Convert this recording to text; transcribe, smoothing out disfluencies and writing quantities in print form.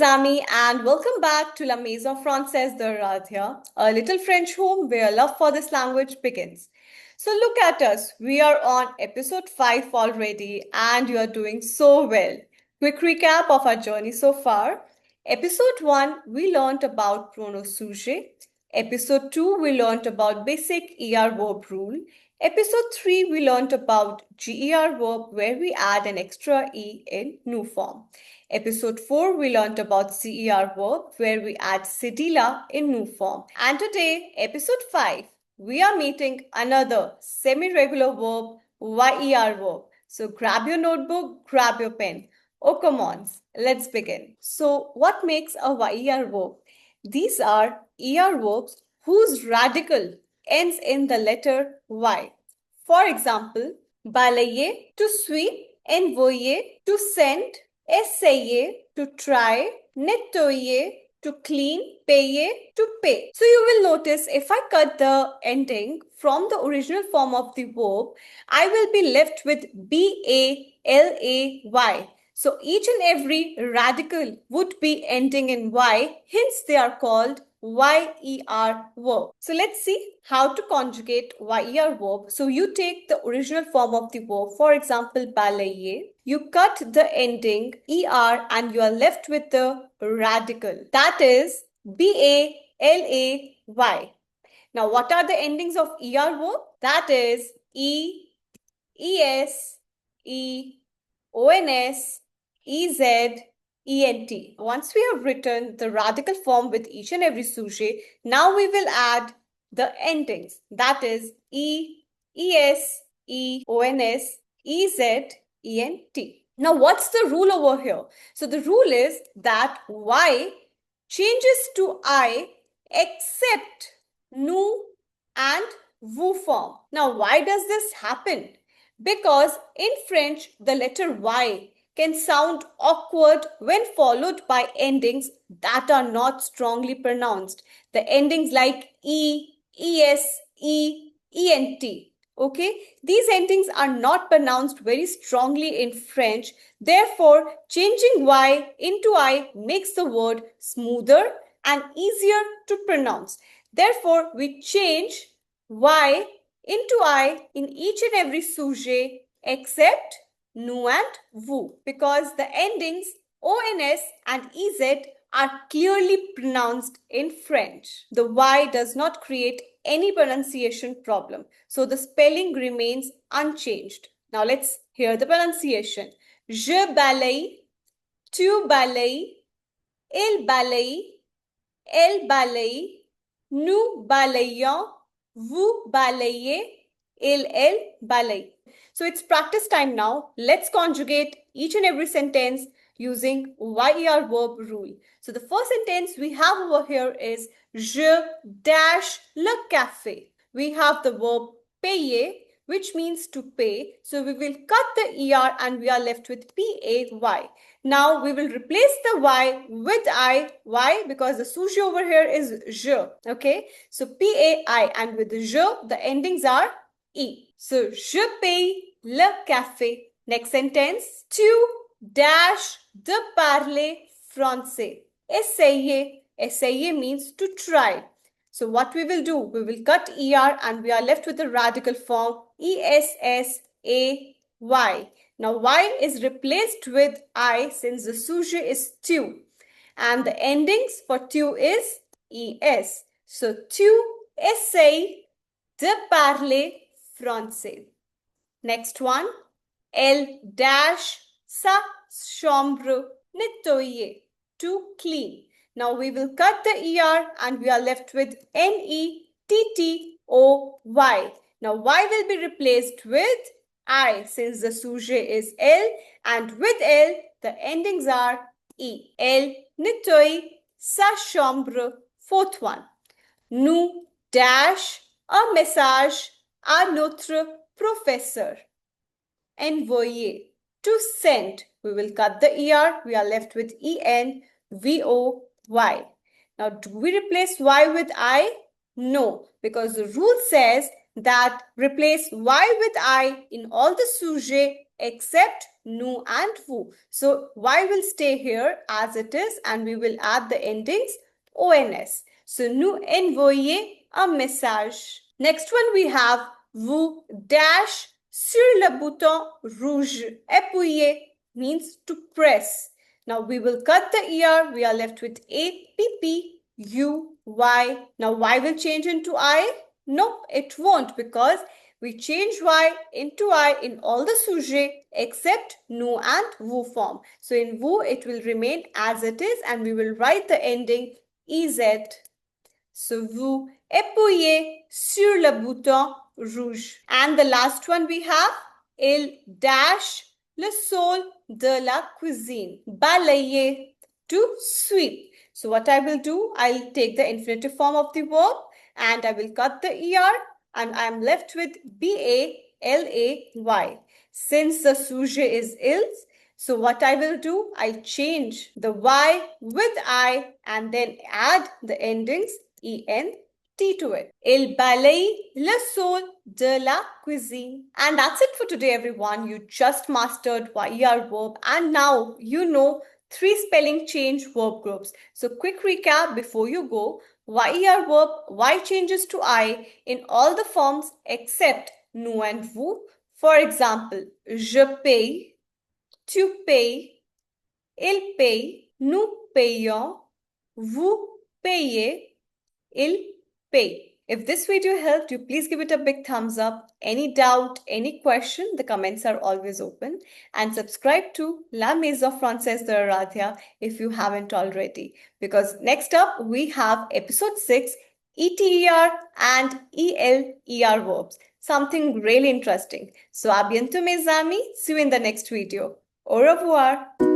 Amis, and welcome back to La Maison Française de Aradhya, a little French home where love for this language begins. So look at us, we are on episode 5 already and you are doing so well. Quick recap of our journey so far. Episode 1, we learned about pronom sujet. Episode 2, we learned about basic ER verb rule. Episode 3, we learned about GER verb where we add an extra E in new form. Episode 4, we learned about CER verb where we add cedilla in new form. And today, episode 5, we are meeting another semi-regular verb, YER verb. So grab your notebook, grab your pen. Oh, come on, let's begin. So what makes a YER verb? These are ER verbs whose radical ends in the letter Y. For example, balayer to sweep, envoyer to send, essayer to try, nettoyer to clean, paye to pay. So you will notice if I cut the ending from the original form of the verb, I will be left with B-A-L-A-Y. So each and every radical would be ending in Y, hence they are called YER verb. So let's see how to conjugate YER verb. So you take the original form of the verb, for example, balayer. You cut the ending ER and you are left with the radical. That is BALAY. Now what are the endings of ER verb? That is E, ES, E, ONS, EZ, ENT. Once we have written the radical form with each and every sujet, now we will add the endings. That is E, ES, E, ONS, EZ, ENT. Now, what's the rule over here? So the rule is that Y changes to I except nu and vu form. Now, why does this happen? Because in French, the letter Y can sound awkward when followed by endings that are not strongly pronounced. The endings like E, ES, E, ENT. Okay, these endings are not pronounced very strongly in French. Therefore, changing Y into I makes the word smoother and easier to pronounce. Therefore, we change Y into I in each and every sujet except nu and vu, because the endings ONS and EZ are clearly pronounced in French. The Y does not create any pronunciation problem, so the spelling remains unchanged. Now let's hear the pronunciation. Je balaye, tu balayes, il balaye, elle balaye, nous balayons, vous balayez, elle balaye. So it's practice time now. Let's conjugate each and every sentence using YER verb rule. So the first sentence we have over here is Je dash le café. We have the verb payer, which means to pay. So we will cut the ER and we are left with PAY. Now we will replace the Y with I. Why? Because the sujet over here is je. Okay. So PAI, and with the je, the endings are E. So je paye le café. Next sentence. Tu dash de parler français. Essayer. Essayer means to try. So what we will do? We will cut ER and we are left with the radical form ESSAY. Now Y is replaced with I since the sujet is tu. And the endings for tu is ES. So tu essayes de parler français. Next one. Elle dash sa chambre nettoyer, to clean. Now we will cut the ER and we are left with NETTOY. Now Y will be replaced with I since the sujet is L, and with L the endings are E. Elle nettoie sa chambre. Fourth one. Nous dash un message à notre professeur. Envoyer, to send. We will cut the ER. We are left with ENVOY. Now, do we replace Y with I? No, because the rule says that replace Y with I in all the sujet except nous and vous. So Y will stay here as it is and we will add the endings ONS. So nous envoyer un message. Next one we have vous dash sur le bouton rouge. Appuyer means to press. Now we will cut the ER. We are left with A, P, P, U, Y. Now Y will change into I? No, it won't because we change Y into I in all the sujets except nous and vous form. So in vous, it will remain as it is and we will write the ending EZ. So vous appuyez sur le bouton rouge. And the last one we have, il dash le sol de la cuisine. Balayer, to sweep. So what I will do, I'll take the infinitive form of the verb and I will cut the ER and I am left with B-A-L-A-Y. Since the sujet is ils, so what I will do, I'll change the Y with I and then add the endings ENT to it. Il balaye le sol de la cuisine. And that's it for today, everyone. You just mastered YER verb and now you know 3 spelling change verb groups. So quick recap before you go. YER verb, Y changes to I in all the forms except nous and vous. For example, je paye, tu payes, il paye, nous payons, vous payez, il paye. If this video helped you, please give it a big thumbs up. Any doubt, any question, the comments are always open. And subscribe to La Maison Française de Aradhya if you haven't already. Because next up, we have episode 6, ETER and ELER verbs. Something really interesting. So, à bientôt mes amis. See you in the next video. Au revoir.